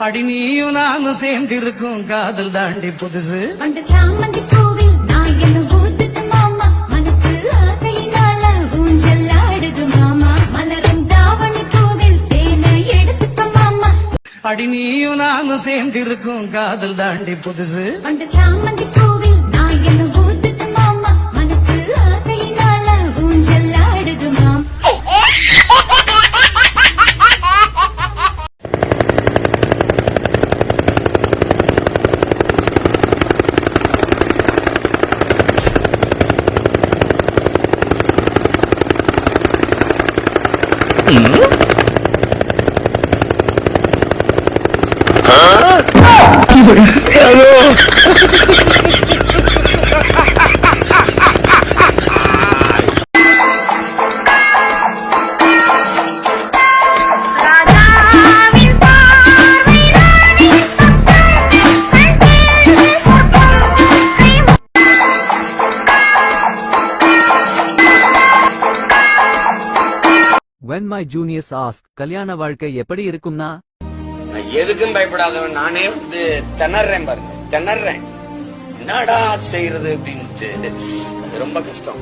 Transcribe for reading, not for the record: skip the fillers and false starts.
அடி நீயும் நானும் சேர்ந்திருக்கும் காதல் தாண்டி புதுசு. அந்த சாமந்தி பூவில் நான் என்ன ஊத்துது மாமா, மனசு ஆசையினால ஊஞ்சல் ஆடுது மாமா, மலரும் தாவணி பூவில் தேனை எடுத்துக்க மாமா. அடி நீயும் நானும் சேர்ந்திருக்கும் காதல் தாண்டி புதுசு. அந்த சாமந்தி பூவில் நான் என்ன ஊத்துது மாமா, மனசு ஆசையினால ஊஞ்சல் ஆடுது மாமா. When my juniors ask, கல்யாண வாழ்க்கை எப்படி இருக்கும்னா, எதுக்கும் பயப்படாதவன் நானே திணறேன் பாருங்க, திணறேன். என்னடா செய்யறது அப்படின்ட்டு அது ரொம்ப கஷ்டம்.